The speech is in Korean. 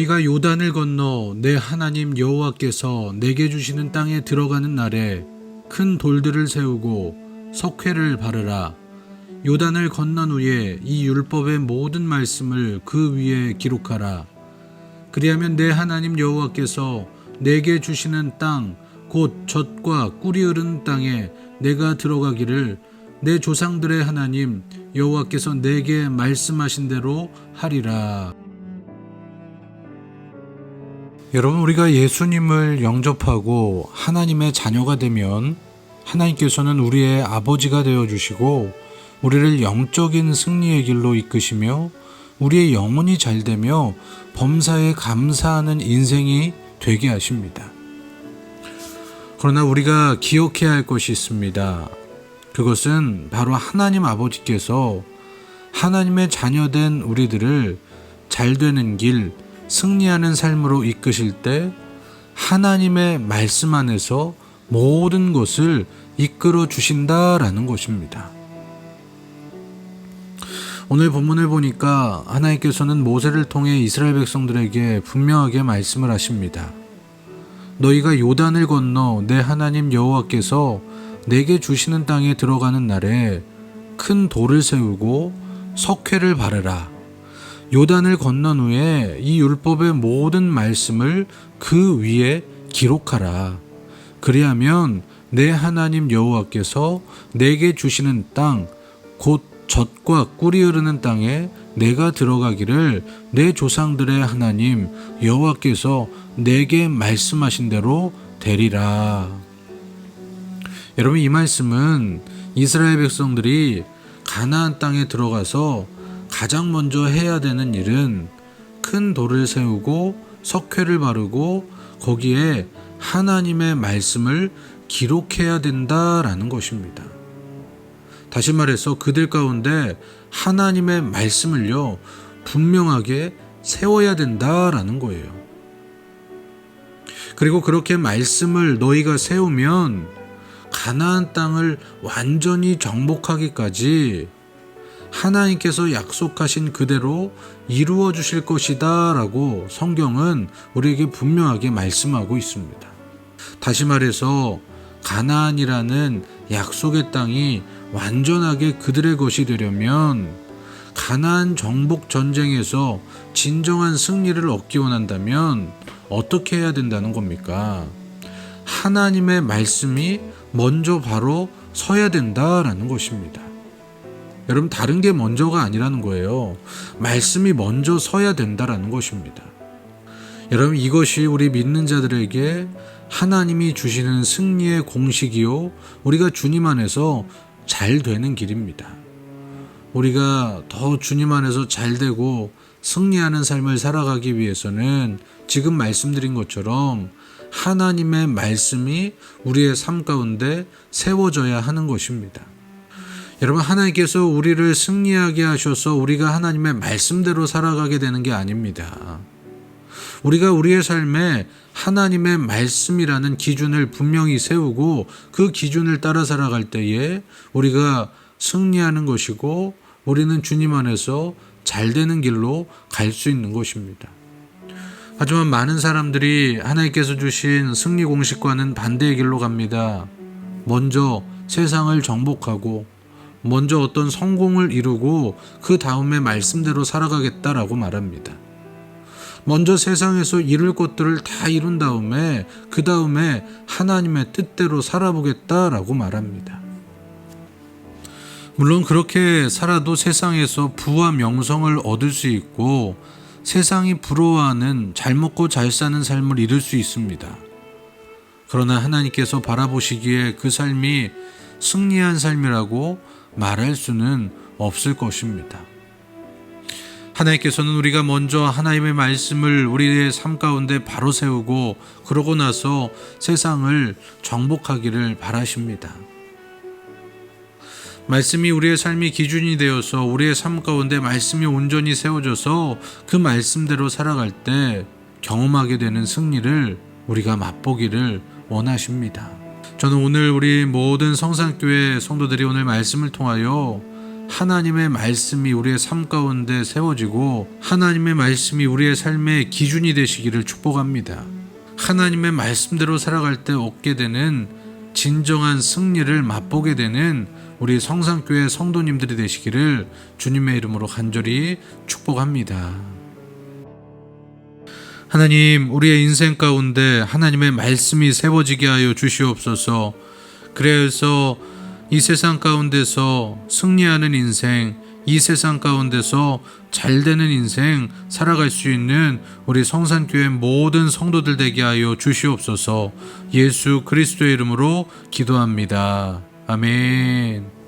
너희가 요단을 건너 내 하나님 여호와께서 내게 주시는 땅에 들어가는 날에 큰 돌들을 세우고 석회를 바르라. 요단을 건넌 후에 이 율법의 모든 말씀을 그 위에 기록하라. 그리하면 내 하나님 여호와께서 내게 주시는 땅 곧 젖과 꿀이 흐르는 땅에 내가 들어가기를 내 조상들의 하나님 여호와께서 내게 말씀하신 대로 하리라. 여러분, 우리가 예수님을 영접하고 하나님의 자녀가 되면 하나님께서는 우리의 아버지가 되어주시고 우리를 영적인 승리의 길로 이끄시며 우리의 영혼이 잘되며 범사에 감사하는 인생이 되게 하십니다. 그러나 우리가 기억해야 할 것이 있습니다. 그것은 바로 하나님 아버지께서 하나님의 자녀된 우리들을 잘되는 길, 승리하는 삶으로 이끄실 때 하나님의 말씀 안에서 모든 것을 이끌어 주신다라는 것입니다. 오늘 본문을 보니까 하나님께서는 모세를 통해 이스라엘 백성들에게 분명하게 말씀을 하십니다. 너희가 요단을 건너 내 하나님 여호와께서 내게 주시는 땅에 들어가는 날에 큰 돌을 세우고 석회를 바르라. 요단을 건넌 후에 이 율법의 모든 말씀을 그 위에 기록하라. 그리하면 내 하나님 여호와께서 내게 주시는 땅 곧 젖과 꿀이 흐르는 땅에 내가 들어가기를 내 조상들의 하나님 여호와께서 내게 말씀하신 대로 되리라. 여러분, 이 말씀은 이스라엘 백성들이 가나안 땅에 들어가서 가장 먼저 해야 되는 일은 큰 돌을 세우고 석회를 바르고 거기에 하나님의 말씀을 기록해야 된다라는 것입니다. 다시 말해서 그들 가운데 하나님의 말씀을요 분명하게 세워야 된다라는 거예요. 그리고 그렇게 말씀을 너희가 세우면 가나안 땅을 완전히 정복하기까지 하나님께서 약속하신 그대로 이루어 주실 것이다 라고 성경은 우리에게 분명하게 말씀하고 있습니다. 다시 말해서 가나안이라는 약속의 땅이 완전하게 그들의 것이 되려면 가나안 정복 전쟁에서 진정한 승리를 얻기 원한다면 어떻게 해야 된다는 겁니까? 하나님의 말씀이 먼저 바로 서야 된다라는 것입니다. 여러분, 다른 게 먼저가 아니라는 거예요. 말씀이 먼저 서야 된다라는 것입니다. 여러분, 이것이 우리 믿는 자들에게 하나님이 주시는 승리의 공식이요 우리가 주님 안에서 잘 되는 길입니다. 우리가 더 주님 안에서 잘 되고 승리하는 삶을 살아가기 위해서는 지금 말씀드린 것처럼 하나님의 말씀이 우리의 삶 가운데 세워져야 하는 것입니다. 여러분, 하나님께서 우리를 승리하게 하셔서 우리가 하나님의 말씀대로 살아가게 되는 게 아닙니다. 우리가 우리의 삶에 하나님의 말씀이라는 기준을 분명히 세우고 그 기준을 따라 살아갈 때에 우리가 승리하는 것이고 우리는 주님 안에서 잘 되는 길로 갈 수 있는 것입니다. 하지만 많은 사람들이 하나님께서 주신 승리 공식과는 반대의 길로 갑니다. 먼저 세상을 정복하고 먼저 어떤 성공을 이루고 그 다음에 말씀대로 살아가겠다라고 말합니다. 먼저 세상에서 이룰 것들을 다 이룬 다음에 그 다음에 하나님의 뜻대로 살아보겠다라고 말합니다. 물론 그렇게 살아도 세상에서 부와 명성을 얻을 수 있고 세상이 부러워하는 잘 먹고 잘 사는 삶을 이룰 수 있습니다. 그러나 하나님께서 바라보시기에 그 삶이 승리한 삶이라고 말할 수는 없을 것입니다. 하나님께서는 우리가 먼저 하나님의 말씀을 우리의 삶 가운데 바로 세우고 그러고 나서 세상을 정복하기를 바라십니다. 말씀이 우리의 삶이 기준이 되어서 우리의 삶 가운데 말씀이 온전히 세워져서 그 말씀대로 살아갈 때 경험하게 되는 승리를 우리가 맛보기를 원하십니다. 저는 오늘 우리 모든 성산교회 성도들이 오늘 말씀을 통하여 하나님의 말씀이 우리의 삶 가운데 세워지고 하나님의 말씀이 우리의 삶의 기준이 되시기를 축복합니다. 하나님의 말씀대로 살아갈 때 얻게 되는 진정한 승리를 맛보게 되는 우리 성산교회 성도님들이 되시기를 주님의 이름으로 간절히 축복합니다. 하나님, 우리의 인생 가운데 하나님의 말씀이 세워지게 하여 주시옵소서. 그래서 이 세상 가운데서 승리하는 인생, 이 세상 가운데서 잘되는 인생 살아갈 수 있는 우리 성산교회 모든 성도들 되게 하여 주시옵소서. 예수 그리스도의 이름으로 기도합니다. 아멘.